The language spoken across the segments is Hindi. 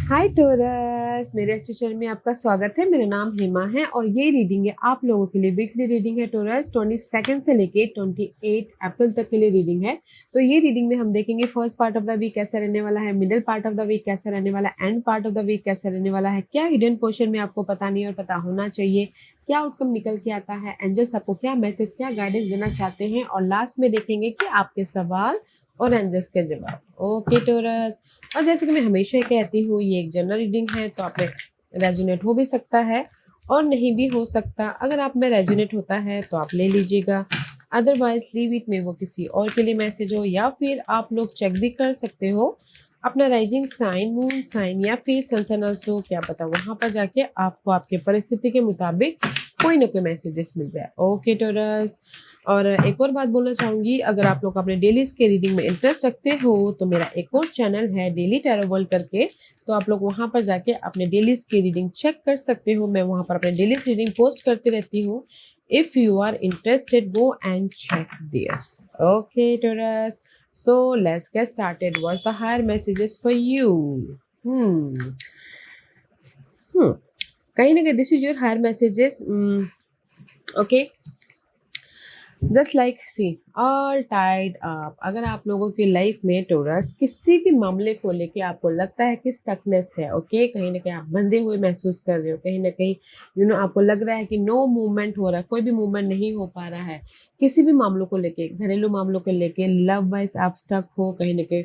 हाय टोरस, मेरे इस चैनल में आपका स्वागत है। मेरा नाम हेमा है और ये रीडिंग है आप लोगों के लिए। वीकली रीडिंग है टोरस, 22 से लेके 28 अप्रैल तक के लिए रीडिंग है। तो ये रीडिंग में हम देखेंगे first part of the week कैसा रहने वाला है, middle part of the week कैसा रहने वाला है, end part of the week कैसा रहने वाला है, क्या हिडन पोर्शन में आपको पता नहीं और पता होना चाहिए, क्या आउटकम निकल के आता है, एंजल्स आपको क्या मैसेज, क्या गाइडेंस देना चाहते हैं, और लास्ट में देखेंगे कि आपके सवाल और एंजल्स के जवाब। ओके टोरस, और जैसे कि मैं हमेशा कहती हूँ ये एक जनरल रीडिंग है, तो आप में रेजोनेट हो भी सकता है और नहीं भी हो सकता। अगर आप में रेजोनेट होता है तो आप ले लीजिएगा, अदरवाइज लीव इट में वो किसी और के लिए मैसेज हो, या फिर आप लोग चेक भी कर सकते हो अपना राइजिंग साइन, मून साइन या फिर सन हो, क्या पता वहां पर जाके आपको आपके परिस्थिति के मुताबिक कोई ना कोई मैसेजेस मिल जाए। ओके टोरस, और एक और बात बोलना चाहूंगी, अगर आप लोग अपने डेलीज के रीडिंग में इंटरेस्ट रखते हो तो मेरा एक और चैनल है डेली टैरो वर्ल्ड करके, तो आप लोग वहां पर जाके अपने डेलीज की रीडिंग चेक कर सकते हो। मैं वहां पर अपने डेलीज रीडिंग पोस्ट करती रहती हूँ। If you are interested, go and check there. Okay Taurus, so let's get started. What's the higher messages for you? hmm कहीं ना कहीं this is your higher messages. Okay, just like see all tied up. अगर आप लोगों की लाइफ में टोरस किसी भी मामले को लेके आपको लगता है कि स्टकनेस है, ओके, कहीं ना कहीं आप बंधे हुए महसूस कर रहे हो, कहीं ना कहीं आपको लग रहा है कि नो मूवमेंट हो रहा है, कोई भी मूवमेंट नहीं हो पा रहा है किसी भी मामलों को लेके, घरेलू मामलों को लेके, लव वाइज आप स्टक हो, कहीं ना कहीं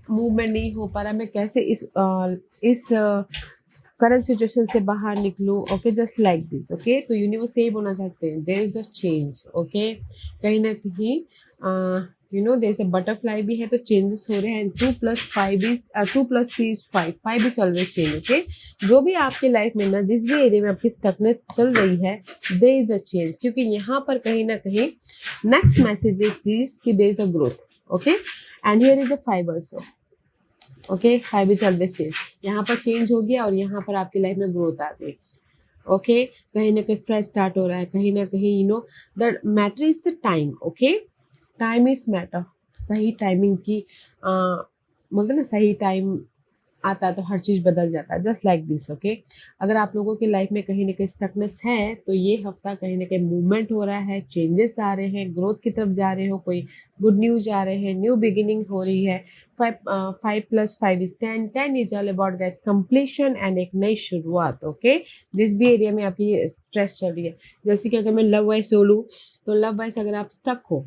मूवमेंट नहीं हो पा रहा, मैं कैसे इस करंट सिचुएशन से बाहर निकलूं। Okay, just like this. Okay, तो यूनिवर्स यही बोलना चाहते हैं, there is a change. Okay, कहीं ना कहीं देयर इज अ बटरफ्लाई भी है, तो चेंजेस हो रहे हैं। 2+5 is 2+3 is 5, 5 is always change. Okay, जो भी आपकी लाइफ में ना, जिस भी एरिया में आपकी स्टकनेस चल रही है, देयर इज अ चेंज, क्योंकि यहाँ पर कहीं ना कहीं नेक्स्ट मैसेज इज दिस कि there is a growth. Okay, and here is a 5 also. Okay, 5 is always change. यहाँ पर चेंज हो गया और यहाँ पर आपकी लाइफ में ग्रोथ आ गई। ओके, कहीं ना कहीं फ्रेश स्टार्ट हो रहा है, कहीं ना कहीं the matter is the time. Okay, time is matter. सही टाइमिंग की बोलते ना, सही टाइम आता है तो हर चीज़ बदल जाता है, जस्ट लाइक दिस। ओके, अगर आप लोगों की लाइफ में कहीं ना कहीं स्टकनेस है तो ये हफ्ता कहीं ना कहीं मूवमेंट हो रहा है, चेंजेस आ रहे हैं, ग्रोथ की तरफ जा रहे हो, कोई गुड न्यूज आ रहे हैं, न्यू बिगिनिंग हो रही है। 5+5 is 10, 10 is all about guys completion and एक नई शुरुआत। ओके, जिस भी एरिया में आपकी स्ट्रेस चल रही है, जैसे कि अगर मैं लव वाइज बोलूँ तो लव वाइज अगर आप स्टक हो,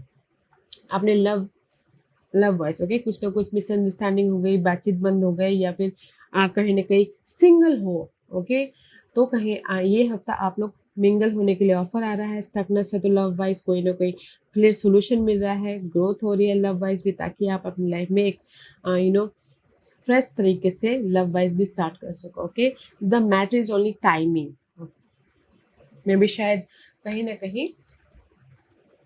आपने लव वॉइस, ओके, कुछ ना कुछ मिसअंडरस्टैंडिंग हो गई, बातचीत बंद हो गई, या फिर कहीं ना कहीं सिंगल हो, ओके, तो कहीं ये हफ्ता आप लोग मिंगल होने के लिए ऑफर आ रहा है। स्टकनेस है तो लव वाइज कोई ना कोई क्लियर सोल्यूशन मिल रहा है, ग्रोथ हो रही है लव वाइज भी, ताकि आप अपनी लाइफ में एक फ्रेश तरीके से लव वाइज भी स्टार्ट कर सको। Okay, the matter is only timing. May be शायद कहीं ना कहीं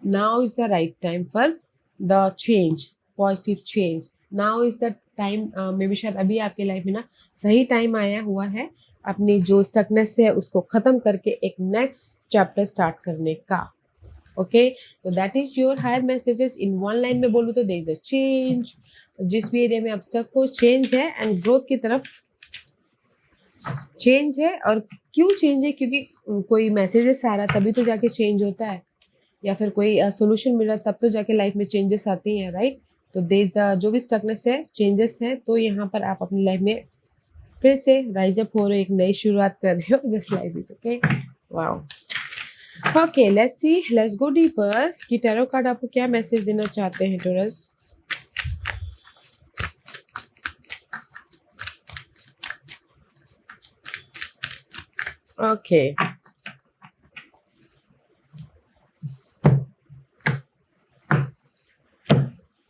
now is the right time for the change, positive change. Now is the time, may be शायद अभी आपके लाइफ में ना सही टाइम आया हुआ है अपनी जो स्टकनेस है उसको खत्म करके एक नेक्स्ट चैप्टर स्टार्ट करने का। ओके, तो that is your higher messages. In one line में बोलूँ तो देयर इज अ चेंज। जिस भी एरिया में आप स्टक हो, चेंज है एंड ग्रोथ की तरफ चेंज है। और क्यों चेंज है? क्योंकि कोई मैसेजेस आ रहा तभी तो जाके चेंज होता है, या फिर कोई सोल्यूशन मिल रहा तब तो जाके लाइफ में चेंजेस आती हैं, राइट? तो देश द जो भी स्टकनेस है, चेंजेस है, तो यहाँ पर आप अपनी लाइफ में फिर से राइज अप हो रहे हो, एक नई शुरुआत कर रहे हो। This life is okay. Wow, okay, let's see, let's go deeper कि टैरो कार्ड आपको क्या मैसेज देना चाहते हैं Taurus. Okay,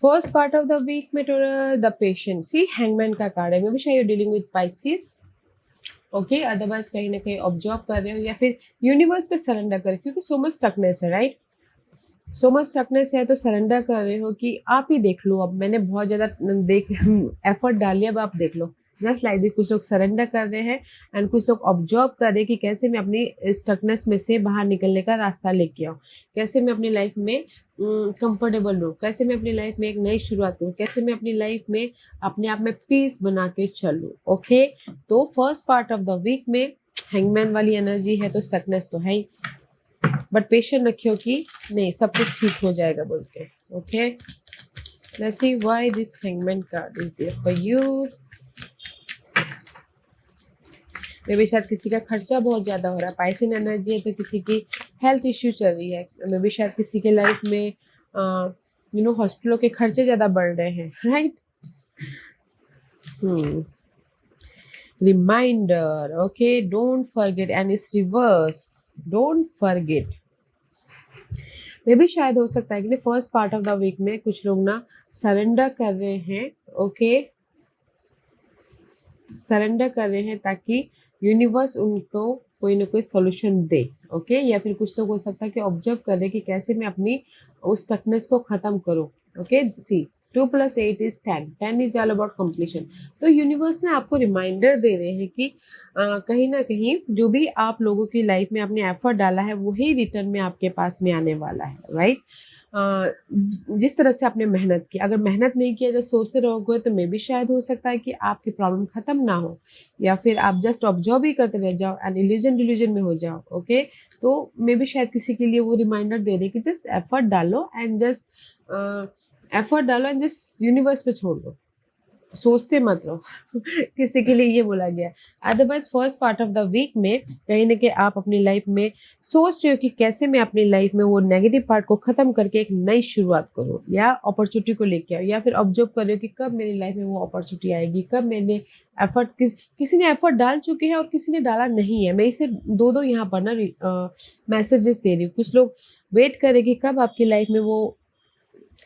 first part of the week में Taurus, the patient, see hangman का कार्ड है। मे बी शायद you dealing with Pisces. Okay, otherwise कहीं ना कहीं ऑब्जर्व कर रहे हो या फिर यूनिवर्स पे सरेंडर कर, क्योंकि सो मच स्टकनेस है, राइट? सो मच स्टकनेस है तो सरेंडर कर रहे हो कि आप ही देख लो, अब मैंने बहुत ज़्यादा देख एफर्ट डाल लिया, अब आप देख लो, जस्ट लाइक दिस। कुछ लोग सरेंडर कर रहे हैं एंड कुछ लोग ऑब्जर्व कर रहे हैं कि कैसे मैं अपनी स्टकनेस में से बाहर निकलने का रास्ता लेके आऊँ, कैसे मैं अपनी लाइफ में कंफर्टेबल रहूँ, कैसे मैं अपनी लाइफ में एक नई शुरुआत करूँ, कैसे मैं अपनी लाइफ में अपने आप में पीस बना के चलूँ। ओके, तो first part of the week में हैंगमैन वाली एनर्जी है, तो स्टकनेस तो है ही, बट पेशेंट रखियो कि नहीं सब कुछ ठीक हो जाएगा बोल के। Okay, let's see why this hangman card is there for you. Maybe शायद किसी का खर्चा बहुत ज़्यादा हो रहा है, पाइसन एनर्जी है तो किसी की हेल्थ इश्यू चल रही है, मे भी शायद किसी के लाइफ में हॉस्पिटलों के खर्चे ज़्यादा बढ़ रहे हैं, right. Reminder, okay, don't forget, and it's reverse, don't forget. Maybe शायद हो सकता है कि first part of the week में कुछ लोग ना सरेंडर कर रहे हैं, ओके, सरेंडर कर रहे हैं ताकि यूनिवर्स उनको कोई ना कोई सॉल्यूशन दे। ओके, या फिर कुछ लोग हो सकता है कि ऑब्जर्व कर रहे कि कैसे मैं अपनी उस स्टकनेस को ख़त्म करूँ। Okay, see 2 + 8 is 10, 10 is all about completion. तो यूनिवर्स ने आपको रिमाइंडर दे रहे हैं कि कहीं ना कहीं जो भी आप लोगों की लाइफ में आपने एफर्ट डाला है वही रिटर्न में आपके पास में आने वाला है, राइट। जिस तरह से आपने मेहनत की, अगर मेहनत नहीं किया, जब सोचते रहोगे तो मे भी शायद हो सकता है कि आपकी प्रॉब्लम खत्म ना हो, या फिर आप जस्ट ऑब्जर्व ही करते रह जाओ एंड इल्यूजन डिल्यूजन में हो जाओ। ओके, तो मे भी शायद किसी के लिए वो रिमाइंडर दे रहे कि जस्ट एफर्ट डालो एंड जस्ट यूनिवर्स पे छोड़ दो, सोचते मत रहो। किसी के लिए ये बोला गया। Otherwise first part of the week में कहीं ना कहीं आप अपनी लाइफ में सोच रहे हो कि कैसे मैं अपनी लाइफ में वो नेगेटिव पार्ट को खत्म करके एक नई शुरुआत करूँ, या अपॉर्चुनिटी को लेके आओ, या फिर ऑब्जर्व कर रहे हो कि कब मेरी लाइफ में वो अपॉर्चुनिटी आएगी, कब मैंने एफर्ट किसी ने एफर्ट डाल चुके हैं और किसी ने डाला नहीं है। मैं इसे दो यहाँ पर ना मैसेजेस दे रही हूँ। कुछ लोग वेट करें कि कब आपकी लाइफ में वो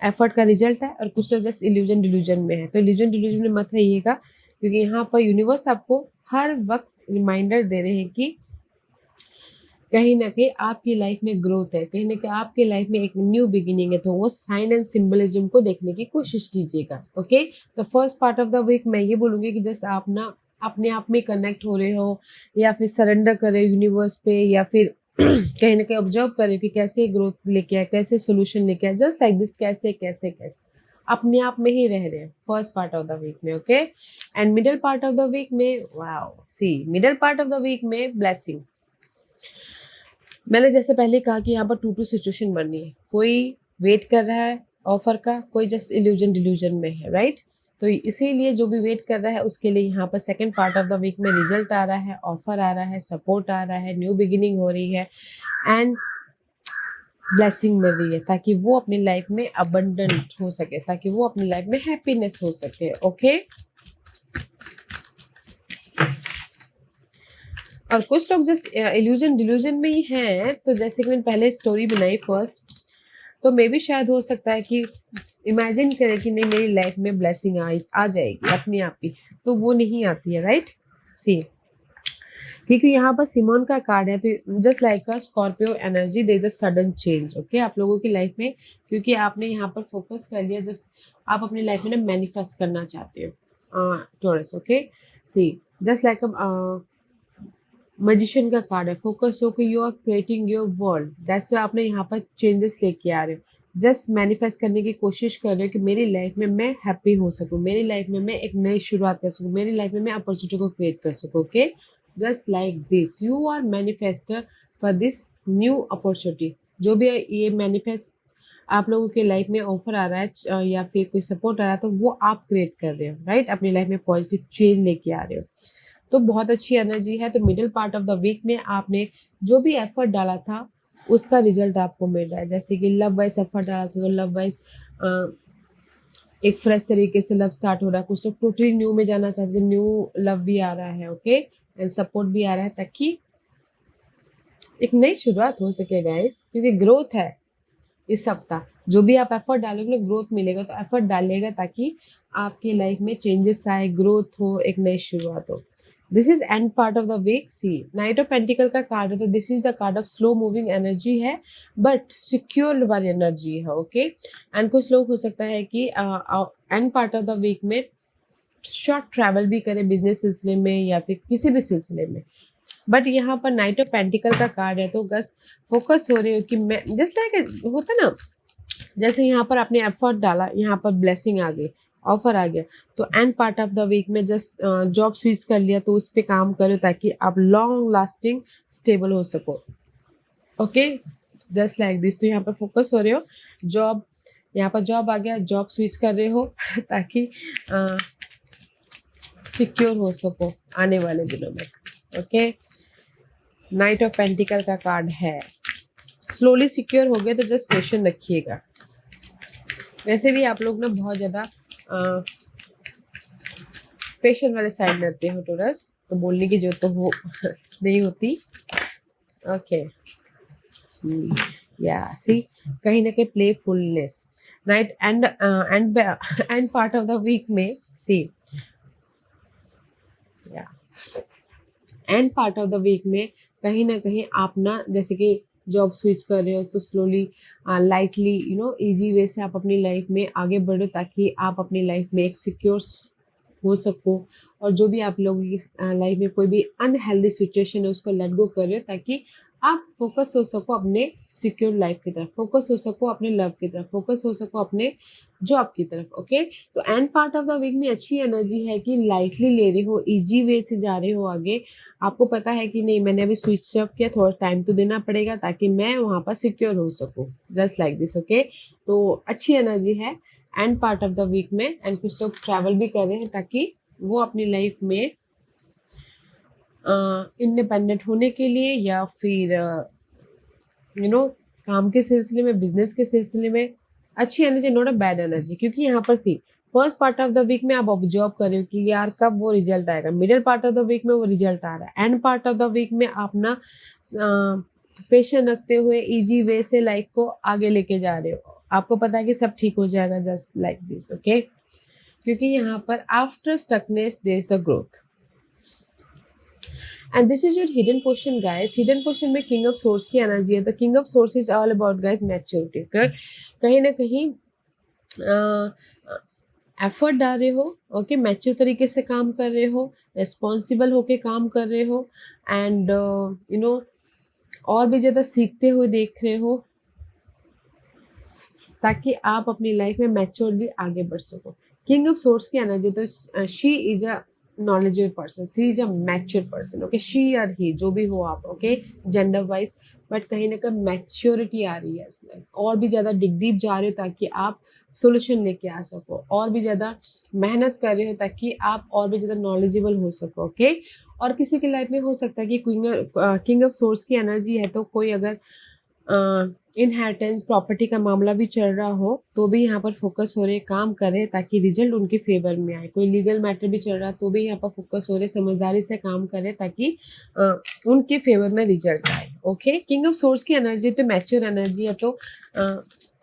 एफर्ट का रिजल्ट है, और कुछ लोग जस्ट इल्यूजन डिल्यूजन में है। तो इल्यूजन डिल्यूजन में मत रहिएगा, क्योंकि यहाँ पर यूनिवर्स आपको हर वक्त रिमाइंडर दे रहे हैं कि कहीं ना कहीं आपकी लाइफ में ग्रोथ है, कहीं ना कहीं आपकी लाइफ में एक न्यू बिगिनिंग है। तो वो साइन एंड सिंबलिज्म को देखने की कोशिश कीजिएगा। ओके, तो first part of the week मैं ये बोलूँगी कि जस्ट आप ना अपने आप में कनेक्ट हो रहे हो, या फिर सरेंडर कर रहे हो यूनिवर्स पे, या फिर कहीं ना कहीं ऑब्जर्व कर रहे हो कि कैसे ग्रोथ लेके आए, कैसे सोल्यूशन लेके आए, जस्ट लाइक दिस, कैसे कैसे कैसे अपने आप में ही रह रहे हैं first part of the week में। Okay, and middle part of the week में, wow, see middle part of the week में ब्लेसिंग। मैंने जैसे पहले कहा कि यहाँ पर 2-2 सिचुएशन बननी है, कोई वेट कर रहा है ऑफर का, कोई जस्ट इल्यूजन डिल्यूजन में है, राइट। तो इसीलिए जो भी वेट कर रहा है उसके लिए यहाँ पर second part of the week में रिजल्ट आ रहा है, ऑफर आ रहा है, सपोर्ट आ रहा है, न्यू बिगिनिंग हो रही है एंड ब्लेसिंग मिल रही है, ताकि वो अपनी लाइफ में अबंडेंट हो सके, ताकि वो अपनी लाइफ में हैप्पीनेस हो सके। ओके, और कुछ लोग जस्ट इल्यूजन डिल्यूजन में ही हैं, तो जैसे कि मैंने पहले स्टोरी बनाई फर्स्ट, तो मे भी शायद हो सकता है कि इमेजिन करें कि नहीं मेरी लाइफ में ब्लेसिंग आ जाएगी अपने आप ही, तो वो नहीं आती है, राइट। सी, क्योंकि यहाँ पर सिमोन का कार्ड है, तो just like a Scorpio energy they the sudden change. Okay, आप लोगों की लाइफ में, क्योंकि आपने यहाँ पर फोकस कर लिया, जस्ट आप अपनी लाइफ में ना मैनिफेस्ट करना चाहते हो, Taurus. Okay, see, just like a magician का कार्ड है, फोकस हो कि you are creating your world, that's why आपने यहाँ पर चेंजेस लेके आ रहे हो, जस्ट मैनिफेस्ट करने की कोशिश कर रहे हो कि मेरी लाइफ में मैं हैप्पी हो सकूँ, मेरी लाइफ में मैं एक नई शुरुआत कर सकूँ, मेरी लाइफ में मैं अपॉर्चुनिटी को क्रिएट कर सकूँ। Okay, just like this you are manifester for this new opportunity. जो भी ये मैनिफेस्ट आप लोगों के लाइफ में ऑफर आ रहा है या फिर कोई सपोर्ट आ रहा है, तो वो आप क्रिएट कर रहे हो, राइट। अपनी लाइफ में पॉजिटिव चेंज लेके आ रहे हो, तो बहुत अच्छी एनर्जी है। तो middle part of the week में आपने जो भी एफर्ट डाला था उसका रिजल्ट आपको मिल रहा है। जैसे कि लव वाइज एफर्ट डाला था, तो लव वाइज एक फ्रेश तरीके से लव स्टार्ट हो रहा है। कुछ लोग टोटली न्यू में जाना चाहते हैं, न्यू लव भी आ रहा है, ओके, एंड सपोर्ट भी आ रहा है, ताकि एक नई शुरुआत हो सके गाइस, क्योंकि ग्रोथ है इस सप्ताह। जो भी आप एफर्ट डालोगे ग्रोथ मिलेगा, तो एफर्ट डालिएगा ताकि आपकी लाइफ में चेंजेस आए, ग्रोथ हो, एक नई शुरुआत हो। This is end part of the week. See, knight of pentacle का कार्ड है, तो this is the card of slow moving energy है, बट सिक्योर वाली एनर्जी है। ओके, एंड कुछ लोग हो सकता है कि end part of the week में शॉर्ट ट्रैवल भी करें बिजनेस सिलसिले में या फिर किसी भी सिलसिले में। बट यहाँ पर नाइट ऑफ पेंटिकल का कार्ड है, तो बस फोकस हो रहे हो कि मैं जस्ट लाइक होता ना, जैसे यहाँ पर आपने एफर्ट डाला, यहाँ पर ब्लेसिंग आ गई, ऑफर आ गया, तो end part of the week में जस्ट जॉब स्विच कर लिया, तो उस पर काम करो ताकि आप लॉन्ग लास्टिंग स्टेबल हो सको। Okay, just like this. तो यहाँ पर फोकस हो रहे हो, जॉब, यहाँ पर जॉब आ गया, जॉब स्विच कर रहे हो ताकि सिक्योर हो सको आने वाले दिनों में। ओके, नाइट ऑफ पेंटिकल का कार्ड है। स्लोली सिक्योर हो गए तो जस्ट पेशेंट रखिएगा। वैसे भी आप लोग ना बहुत ज़्यादा पेशेंट वाले साइड रहते हो टोरस, तो बोलने की जरूरत तो हो नहीं होती। ओके, या सी, कहीं ना कहीं playfulness knight end part of the week में, सी या end part of the week में कहीं ना कहीं आप ना, जैसे कि जॉब स्विच कर रहे हो, तो स्लोली लाइटली इजी वे से आप अपनी लाइफ में आगे बढ़ो ताकि आप अपनी लाइफ में एक सिक्योर हो सको। और जो भी आप लोगों की लाइफ में कोई भी अनहेल्दी सिचुएशन है उसको लेट गो कर रहे हो ताकि आप फोकस हो सको अपने सिक्योर लाइफ की तरफ, फोकस हो सको अपने लव की तरफ, फोकस हो सको अपने जॉब की तरफ। ओके, तो end part of the week में अच्छी एनर्जी है कि लाइटली ले रहे हो, इजी वे से जा रहे हो आगे। आपको पता है कि नहीं, मैंने अभी स्विच ऑफ किया, थोड़ा टाइम तो देना पड़ेगा ताकि मैं वहाँ पर सिक्योर हो सकूँ, जस्ट लाइक दिस। ओके, तो अच्छी एनर्जी है end part of the week में। एंड कुछ लोग ट्रैवल भी कर रहे हैं ताकि वो अपनी लाइफ में इंडिपेंडेंट होने के लिए या फिर काम के सिलसिले में, बिजनेस के सिलसिले में अच्छी energy, not a bad energy. क्योंकि यहाँ पर see, first part of the week में आप ऑब्जर्व कर रहे हो कि यार कब वो रिजल्ट आएगा, middle part of the week में वो रिजल्ट आ रहा है, end part of the week में आप ना पेशेंस रखते हुए इजी वे से लाइफ को आगे लेके जा रहे हो। आपको पता है कि सब ठीक हो जाएगा, जस्ट लाइक दिस। ओके, क्योंकि यहाँ पर after stuckness there is the growth and this is your hidden portion guys. Hidden portion में किंग ऑफ सोर्स की एनर्जी है, तो king of swords is all about guys maturity. कहीं ना कहीं एफर्ट डाल रहे हो, ओके, मैच्योर तरीके से काम कर रहे हो, रिस्पॉन्सिबल होके काम कर रहे हो, एंड और भी ज़्यादा सीखते हुए देख रहे हो ताकि आप अपनी लाइफ में मैच्योरली आगे बढ़ सको। किंग ऑफ सोर्स की एनर्जी, तो she is a knowledgeable person, see is a mature person. Okay, she और ही जो भी हो आप, ओके, जेंडर वाइज, बट कहीं ना कहीं मैच्योरिटी आ रही है इसमें, और भी ज़्यादा डिग डीप जा रहे हो ताकि आप सोल्यूशन लेके आ सको, और भी ज़्यादा मेहनत कर रहे हो ताकि आप और भी ज़्यादा नॉलेजेबल हो सको। ओके, और किसी की लाइफ में हो सकता है कि किंग ऑफ सोर्स की एनर्जी है, तो कोई अगर इनहेरिटेंस प्रॉपर्टी का मामला भी चल रहा हो तो भी यहाँ पर फोकस हो रहे, काम करें ताकि रिजल्ट उनके फेवर में आए। कोई लीगल मैटर भी चल रहा तो भी यहाँ पर फोकस हो रहे, समझदारी से काम करें ताकि उनके फेवर में रिजल्ट आए। ओके, किंग ऑफ सोर्स की एनर्जी तो मैच्योर एनर्जी है, तो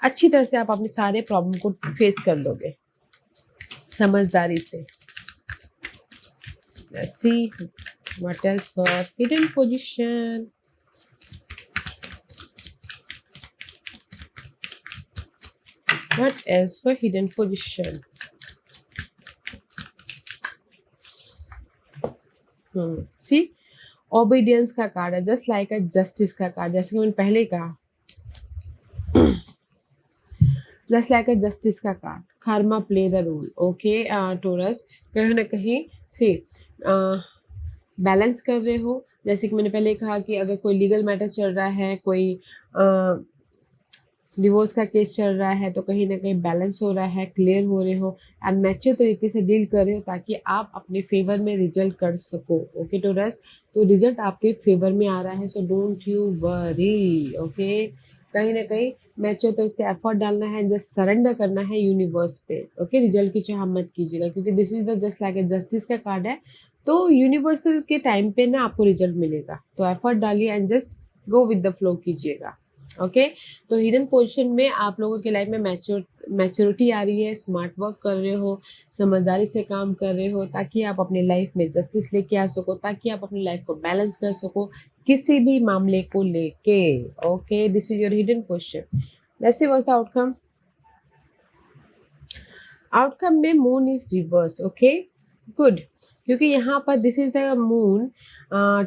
अच्छी तरह से आप अपने सारे प्रॉब्लम को फेस कर लोगे समझदारी से। Let's see what else for hidden position. What else for hidden position? See, obedience का कार्ड है, जस्ट लाइक अ जस्टिस का कार्ड, जैसे कि मैंने पहले ही कहा, जस्ट लाइक अ जस्टिस का card, karma play the role. Okay Taurus, कहीं ना कहीं से बैलेंस कर रहे हो। जैसे कि मैंने पहले कहा कि अगर कोई लीगल मैटर चल रहा है, कोई डिवोर्स का केस चल रहा है, तो कहीं ना कहीं बैलेंस हो रहा है, क्लियर हो रहे हो एंड मैच्योर तरीके से डील कर रहे हो ताकि आप अपने फेवर में रिजल्ट कर सको। ओके टोरस, तो रिजल्ट आपके फेवर में आ रहा है, so don't you worry. Okay, कहीं ना कहीं मैच्योर तरह से एफर्ट डालना है, जस्ट सरेंडर करना है यूनिवर्स पे। ओके, रिजल्ट की चाह मत कीजिएगा क्योंकि this is the just like a justice का कार्ड है, तो यूनिवर्सल के टाइम पे ना आपको रिजल्ट मिलेगा, तो एफर्ट डालिए and just go with the flow कीजिएगा। ओके, तो हिडन पोजीशन में आप लोगों के लाइफ में मैच्योरिटी आ रही है, स्मार्ट वर्क कर रहे हो, समझदारी से काम कर रहे हो ताकि आप अपनी लाइफ में जस्टिस लेके आ सको, ताकि आप अपनी लाइफ को बैलेंस कर सको किसी भी मामले को लेके। Okay, this is your hidden position. Let's see what's the outcome. Outcome में moon is reverse. Okay, good, क्योंकि यहाँ पर this is the moon,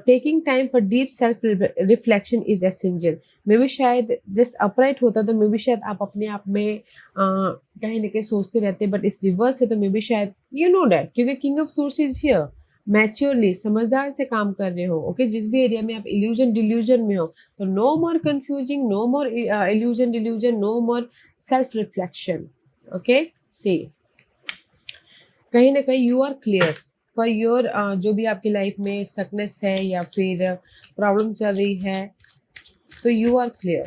taking time for deep self reflection is essential. Maybe just just upright होता तो मे भी शायद आप अपने आप में कहीं ना कहीं सोचते रहते, बट इस रिवर्स है तो मे भी शायद यू नो डैट, क्योंकि king of swords is here, maturely समझदार से काम कर रहे हो। ओके, जिस भी एरिया में आप इल्यूजन डिल्यूजन में हो, तो no more confusing, no more illusion delusion, no more self reflection. Okay, see कहीं ना कहीं you are clear for your, जो भी आपकी लाइफ में स्टकनेस है या फिर प्रॉब्लम चल रही है, तो यू आर क्लियर।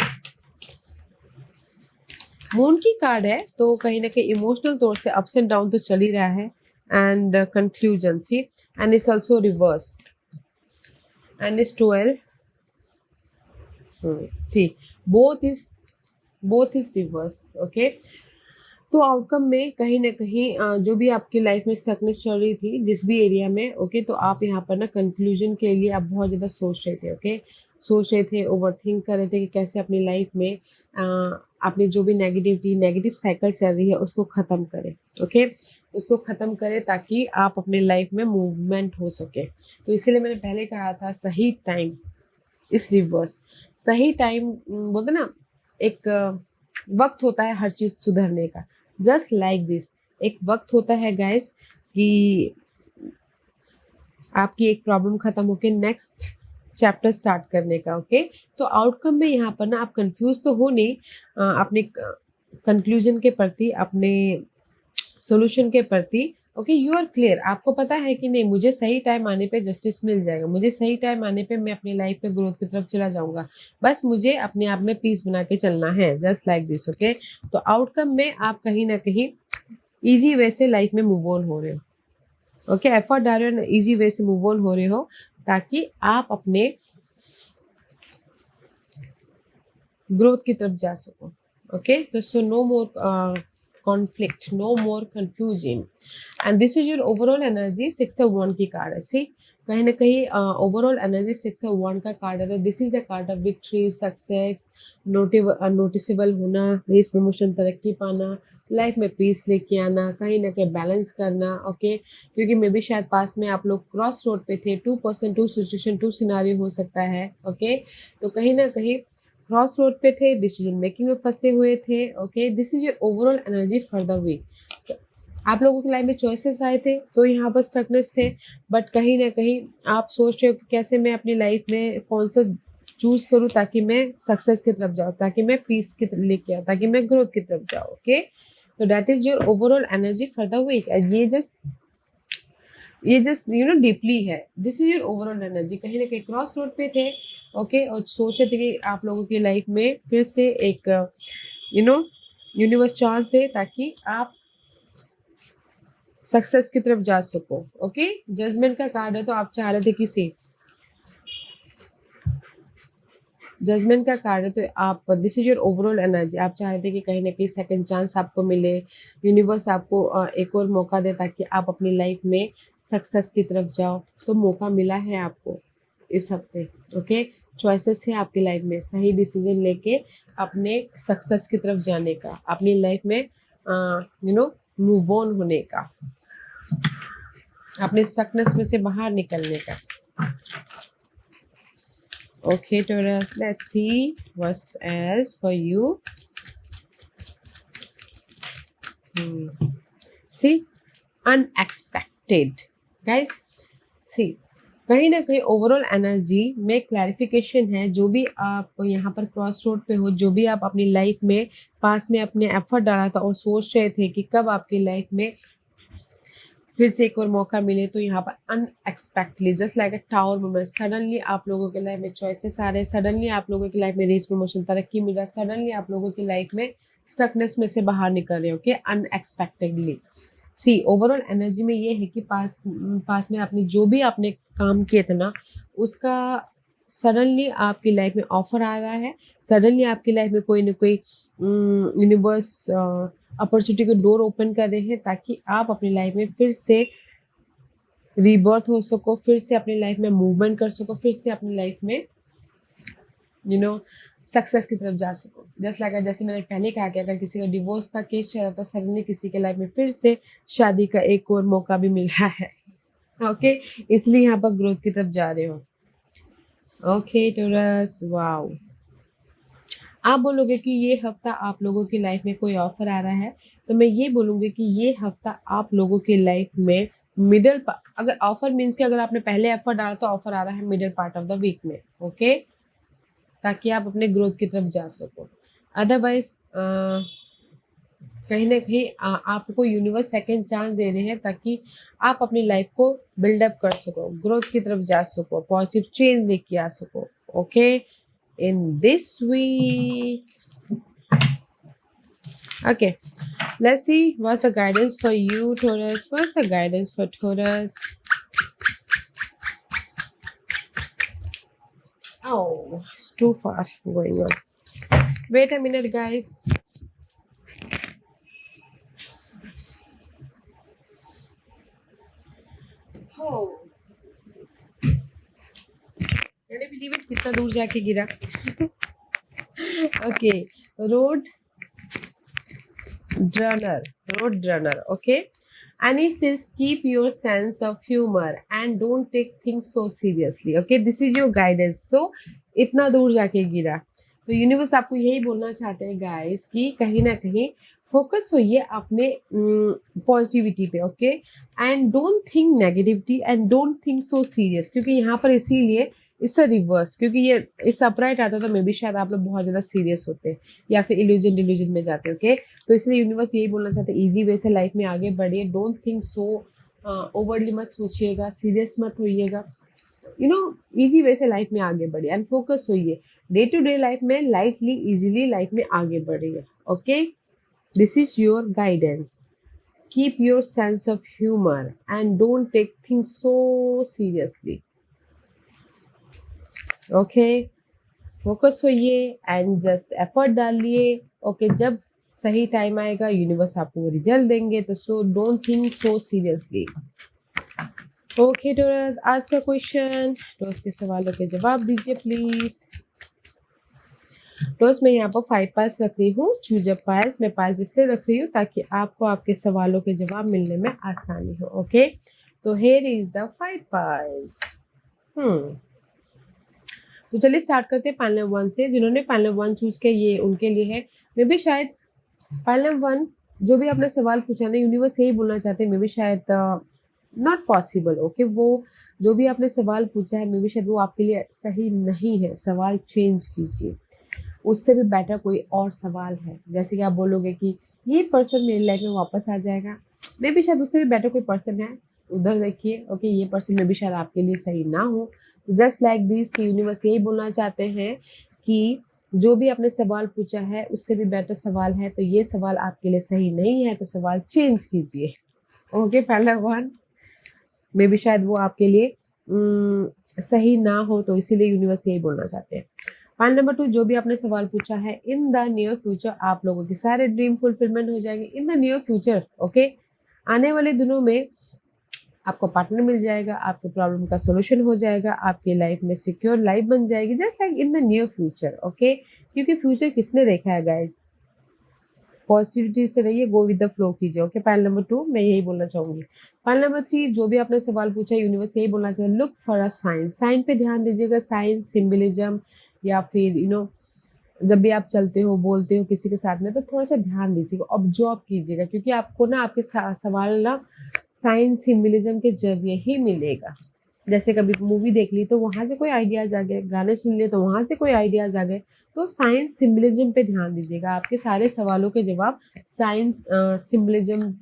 मून की कार्ड है तो कहीं ना कहीं इमोशनल तौर से अप्स एंड डाउन तो चल ही रहा है, end conclusion see, and it's also reverse, and it's 12 see, both is reverse. Okay, तो आउटकम में कहीं ना कहीं जो भी आपकी लाइफ में स्टकनेस चल रही थी जिस भी एरिया में, ओके, तो आप यहाँ पर ना कंक्लूजन के लिए आप बहुत ज़्यादा सोच रहे थे। ओके, सोच रहे थे, ओवरथिंक कर रहे थे कि कैसे अपनी लाइफ में अपनी जो भी नेगेटिव साइकिल चल रही है उसको ख़त्म करें। ओके, उसको ख़त्म करें ताकि आप अपनी लाइफ में मूवमेंट हो सके। तो इसीलिए मैंने पहले कहा था सही टाइम इस रिवर्स। सही टाइम बोलते ना, एक वक्त होता है हर चीज़ सुधरने का, जस्ट लाइक दिस। एक वक्त होता है गाइस कि आपकी एक प्रॉब्लम खत्म होके नेक्स्ट चैप्टर स्टार्ट करने का। ओके, तो आउटकम में यहाँ पर ना आप कंफ्यूज तो हो नहीं, अपने कंक्लूजन के प्रति, अपने सॉल्यूशन के प्रति। ओके, यू आर क्लियर, आपको पता है कि नहीं, मुझे सही टाइम आने पे जस्टिस मिल जाएगा, मुझे सही टाइम आने पे मैं अपनी लाइफ में ग्रोथ की तरफ चला जाऊंगा, बस मुझे अपने आप में पीस बना के चलना है, जस्ट लाइक दिस। ओके, तो आउटकम में आप कहीं ना कहीं इजी वे से लाइफ में मूव ऑन हो रहे हो। ओके, एफर्ट डाल रहे हो, इजी वे से मूव ऑन हो रहे हो ताकि आप अपने ग्रोथ की तरफ जा सको। ओके, तो so no more conflict, no more confusion, and this is your overall energy। 6 of Wands की कार्ड है। सी, कहीं ना कहीं ओवरऑल एनर्जी 6 of Wands का कार्ड है, तो this is the card of victory, success, noticeable होना, रेस प्रमोशन, तरक्की पाना, लाइफ में पीस लेके आना, कहीं ना कहीं बैलेंस करना। ओके, क्योंकि मे भी शायद पास में आप लोग क्रॉस रोड पे थे, 2% 2 सिचुएशन 2 सिनारियो हो सकता है। ओके, तो कहीं ना कहीं क्रॉस रोड पे थे, डिसीजन मेकिंग में फंसे हुए थे। Okay, this is your overall energy for the week. आप लोगों की लाइफ में चॉइसेस आए थे तो यहाँ पर स्टकनेस थे, बट कहीं ना कहीं आप सोच रहे हो कि कैसे मैं अपनी लाइफ में कौन सा चूज करूँ ताकि मैं सक्सेस की तरफ जाऊँ, ताकि मैं पीस की तरफ लेके आऊँ, ताकि मैं ग्रोथ की तरफ जाऊँ। ओके, तो that is your overall energy for the week, and ये जस्ट यू नो डीपली है। This is your overall energy. कहीं ना कहीं क्रॉस रोड पे थे। ओके, और सोच रहे थे कि आप लोगों की लाइफ में फिर से एक यू नो यूनिवर्स चांस दे ताकि आप सक्सेस की तरफ जा सको। ओके, जजमेंट का कार्ड है तो आप चाह रहे थे कि जजमेंट का कार्ड है तो आप, this is your overall energy, आप चाह रहे थे कि कहीं ना कहीं सेकंड चांस आपको मिले, यूनिवर्स आपको एक और मौका दे ताकि आप अपनी लाइफ में सक्सेस की तरफ जाओ। तो मौका मिला है आपको इस हफ्ते। ओके, चॉइसेस है आपकी लाइफ में, सही डिसीजन लेके अपने सक्सेस की तरफ जाने का, अपनी लाइफ में मूव ऑन होने का, अपने स्टकनेस में से बाहर निकलने का। Okay, Taurus, let's see what else for you. See, unexpected, guys. See, कहीं ना कहीं ओवरऑल एनर्जी में क्लैरिफिकेशन है। जो भी आप यहाँ पर क्रॉस रोड पे हो, जो भी आप अपनी लाइफ में पास में अपने एफर्ट डाला था और सोच रहे थे कि कब आपकी लाइफ में फिर से एक और मौका मिले, तो यहाँ पर unexpectedly just like a tower moment, suddenly आप लोगों के लाइफ में चॉइसेस आ रहे हैं, सडनली आप लोगों की लाइफ में रेस प्रमोशन, तरक्की मिल रहा है, सडनली आप लोगों की लाइफ में स्टकनेस में से बाहर निकल रहे हो। Okay, unexpectedly. See, overall energy में ये है कि पास में आपने जो भी आपने काम किए थे ना, उसका सडनली आपकी लाइफ में ऑफर आ रहा है, सडनली आपकी लाइफ में कोई ना कोई यूनिवर्स अपॉर्चुनिटी के डोर ओपन कर रहे हैं ताकि आप अपनी लाइफ में फिर से रीबर्थ हो सको, फिर से अपनी लाइफ में मूवमेंट कर सको, फिर से अपनी लाइफ में सक्सेस की तरफ जा सको। जस्ट लाइक जैसे मैंने पहले कहा कि अगर किसी का डिवोर्स का केस चल रहा तो सडनली किसी के लाइफ में फिर से शादी का एक और मौका भी मिल रहा है। ओके, इसलिए यहाँ पर ग्रोथ की तरफ जा रहे हो। Okay Taurus, wow. आप बोलोगे कि ये हफ्ता आप लोगों की लाइफ में कोई ऑफर आ रहा है, तो मैं ये बोलूँगी कि ये हफ्ता आप लोगों की लाइफ में अगर ऑफर मीन्स कि अगर आपने पहले एफर्ट डाला तो ऑफर आ रहा है middle part of the week में, ओके, ताकि आप अपने ग्रोथ की तरफ जा सको। अदरवाइज कहीं ना कहीं आपको यूनिवर्स सेकंड चांस दे रहे हैं ताकि आप अपनी लाइफ को बिल्डअप कर सको, ग्रोथ की तरफ जा सको, पॉजिटिव चेंज लेके आ सको। Okay, in this week. Okay, let's see what's the guidance for you, Taurus. What's the guidance for Taurus? Oh, it's too far going on. Wait a minute, guys. Oh, can you believe it? कितना दूर जाके गिरा? Okay, road runner. Okay, and it says keep your sense of humor and don't take things so seriously. Okay, this is your guidance. So इतना दूर जाके गिरा, तो यूनिवर्स आपको यही बोलना चाहते हैं गाइस कि कहीं ना कहीं फोकस होइए अपने पॉजिटिविटी पे। Okay, and don't think negativity and don't think so serious, क्योंकि यहाँ पर इसीलिए इससे रिवर्स, क्योंकि ये इस अपराइट आता तो मे भी शायद आप लोग बहुत ज़्यादा सीरियस होते या फिर इल्यूजन डिल्यूजन में जाते। ओके, तो इसलिए यूनिवर्स यही बोलना चाहते हैं इजी वे से लाइफ में आगे बढ़िए, डोंट थिंक सो ओवरली मत सोचिएगा, सीरियस मत होइएगा, इजी वे से लाइफ में आगे बढ़िए एंड फोकस होइए डे टू डे लाइफ में, लाइटली इजीली लाइफ में आगे बढ़िए। Okay, this is your guidance. Keep your sense of humour and don't take things so seriously. Okay, focus होइए एंड जस्ट एफर्ट डालिए। ओके, जब सही टाइम आएगा यूनिवर्स आपको रिजल्ट देंगे, तो so don't think so seriously. Okay Taurus, आज का क्वेश्चन, टोरस के सवालों के जवाब दीजिए प्लीज। टोरस, मैं यहाँ पर 5 पाइल्स रख रही हूँ, चूज अ पाइल्स। मैं पाइल्स इसलिए रख रही हूँ ताकि आपको आपके सवालों के जवाब मिलने में आसानी हो। ओके, तो हेयर इज द 5 पाइल्स। तो चलिए स्टार्ट करते हैं पैनल 1 से। जिन्होंने पैनल 1 चूज किया ये उनके लिए है। मे भी शायद पैनल 1 जो भी आपने सवाल पूछा ना, यूनिवर्स यही बोलना चाहते हैं मे भी शायद नॉट पॉसिबल। ओके, वो जो भी आपने सवाल पूछा है मे भी शायद वो आपके लिए सही नहीं है, सवाल चेंज कीजिए, उससे भी बेटर कोई और सवाल है। जैसे कि आप बोलोगे कि ये पर्सन मेरी लाइफ में वापस आ जाएगा, मे भी शायद उससे भी बेटर कोई पर्सन है, उधर देखिए। ओके, ये पर्सन में भी शायद आपके लिए सही ना हो। तो जस्ट लाइक दिस कि यूनिवर्स यही बोलना चाहते हैं कि जो भी आपने सवाल पूछा है उससे भी बेटर सवाल है, तो ये सवाल आपके लिए सही नहीं है, तो सवाल चेंज कीजिए। ओके, पहला 1 में भी शायद वो आपके लिए सही ना हो, तो इसीलिए यूनिवर्स यही बोलना चाहते हैं। पॉइंट नंबर 2, जो भी आपने सवाल पूछा है, इन द नियर फ्यूचर आप लोगों के सारे ड्रीम फुलफिलमेंट हो जाएंगे। In the near future, okay, आने वाले दिनों में आपको पार्टनर मिल जाएगा, आपके प्रॉब्लम का सोल्यूशन हो जाएगा, आपकी लाइफ में सिक्योर लाइफ बन जाएगी, just like in the near future. Okay, क्योंकि फ्यूचर किसने देखा है गाइस? पॉजिटिविटी से रहिए, गो विद द फ्लो कीजिए। ओके, पैनल नंबर 2 मैं यही बोलना चाहूंगी। पैनल नंबर 3, जो भी आपने सवाल पूछा यूनिवर्स यही बोलना चाहिए, look for a sign. Sign पे ध्यान दीजिएगा, साइन, सिम्बलिज्म, या फिर जब भी आप चलते हो बोलते हो किसी के साथ में, तो थोड़ा सा ध्यान दीजिएगा, ऑब्जर्व कीजिएगा, क्योंकि आपको ना आपके सवाल ना साइंस सिम्बलिज्म के जरिए ही मिलेगा। जैसे कभी मूवी देख ली तो वहाँ से कोई आइडियाज आ गए, गाने सुन लिए तो वहाँ से कोई आइडियाज आ गए, तो साइंस सिम्बलिज्म पे ध्यान दीजिएगा। आपके सारे सवालों के जवाब साइंस सिम्बलिज्म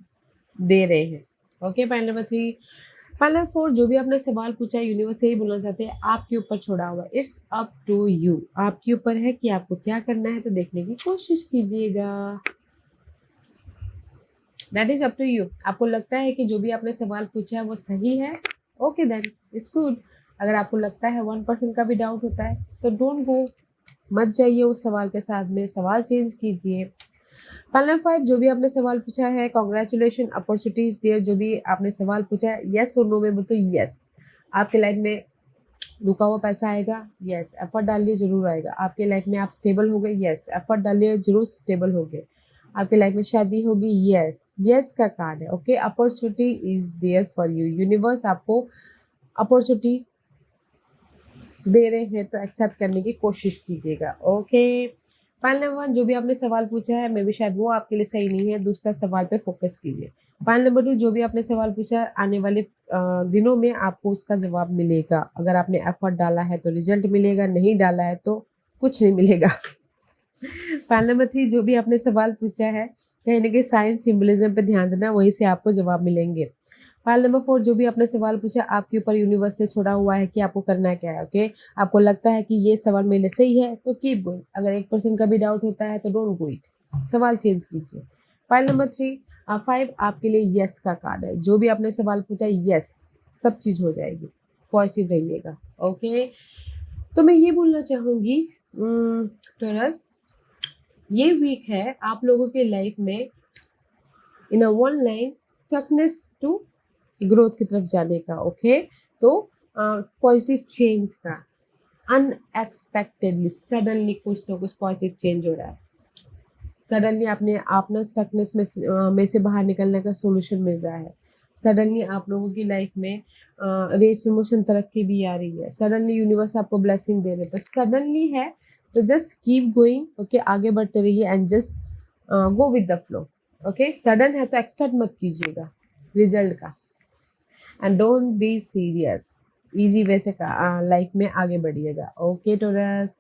दे रहे हैं। Okay, point number 3। Point number 4, जो भी आपने सवाल पूछा है यूनिवर्स यही बोलना चाहते हैं आपके ऊपर छोड़ा हुआ, इट्स अप टू यू, आपके ऊपर है कि आपको क्या करना है, तो देखने की कोशिश कीजिएगा। That is up to you. आपको लगता है कि जो भी आपने सवाल पूछा है वो सही है, ओके देन इट्स गुड। अगर आपको लगता है 1% का भी डाउट होता है तो डोंट गो, मत जाइए उस सवाल के साथ में, सवाल चेंज कीजिए। पैनल 5, जो भी आपने सवाल पूछा है, कॉन्ग्रेचुलेशन, अपॉर्चुनिटीज देयर। जो भी आपने सवाल पूछा है, यस और नो में बोलो यस। आपके लाइफ में रुका हुआ पैसा आएगा, यस, एफर्ट डालिए जरूर आएगा। आपके लाइफ में आप स्टेबल हो गए, यस, एफर्ट डालिए जरूर स्टेबल हो गए। आपके लाइफ में शादी होगी, यस, यस का कार्ड है। Okay, opportunity is there for you, universe आपको अपॉर्चुनिटी दे रहे हैं तो एक्सेप्ट करने की कोशिश कीजिएगा। ओके, पॉइंट नंबर 1, जो भी आपने सवाल पूछा है मे भी शायद वो आपके लिए सही नहीं है, दूसरा सवाल पे फोकस कीजिए। पॉइंट नंबर 2, जो भी आपने सवाल पूछा है आने वाले दिनों में आपको उसका जवाब मिलेगा। अगर आपने एफर्ट डाला है तो रिजल्ट मिलेगा, नहीं डाला है तो कुछ नहीं मिलेगा। पॉइंट नंबर 3, जो भी आपने सवाल पूछा है कहीं ना कहीं साइंस सिंबलिज्म पे ध्यान देना, वहीं से आपको जवाब मिलेंगे। पॉइंट नंबर 4, जो भी आपने सवाल पूछा आपके ऊपर यूनिवर्स ने छोड़ा हुआ है कि आपको करना क्या है। ओके, आपको लगता है कि ये सवाल मेरे लिए सही है तो कीप गोइंग, अगर 1% का भी डाउट होता है तो डोंट गो इट, सवाल चेंज कीजिए। पॉइंट नंबर 5 आपके लिए यस का कार्ड है। जो भी आपने सवाल पूछा, यस, सब चीज़ हो जाएगी, पॉजिटिव रहिएगा। ओके, तो मैं ये बोलना चाहूँगी टॉरस, ये वीक है आप लोगों के लाइफ में in a one line stuckness to growth की तरफ जाने का। ओके, तो पॉजिटिव चेंज का, अनएक्सपेक्टेडली सडनली कुछ ना कुछ पॉजिटिव चेंज हो रहा है। सडनली आप ना स्टकनेस में से बाहर निकलने का सोल्यूशन मिल रहा है। सडनली आप लोगों की लाइफ में रेस प्रमोशन तरक्की भी आ रही है। सडनली यूनिवर्स आपको ब्लेसिंग दे रहे हैं, तो सडनली है तो जस्ट कीप गोइंग। ओके, आगे बढ़ते रहिए and just go with the flow. Okay, sudden है तो एक्सपेक्ट मत कीजिएगा रिजल्ट का, and don't be serious, easy way से लाइफ में आगे बढ़िएगा। ओके टॉरस,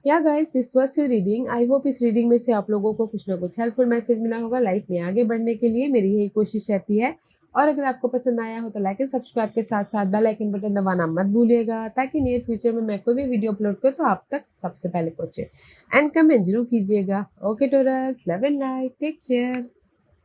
या guys, this was your reading. I hope इस रीडिंग में से आप लोगों को कुछ ना कुछ हेल्पफुल मैसेज मिला होगा। लाइफ में आगे बढ़ने के लिए मेरी यही कोशिश रहती है। और अगर आपको पसंद आया हो तो लाइक एंड सब्सक्राइब के साथ साथ बेल आइकन बटन दबाना मत भूलिएगा, ताकि नियर फ्यूचर में मैं कोई भी वीडियो अपलोड करूँ तो आप तक सबसे पहले पहुंचे। एंड कमेंट जरूर कीजिएगा। Okay Taurus, love and light, take care.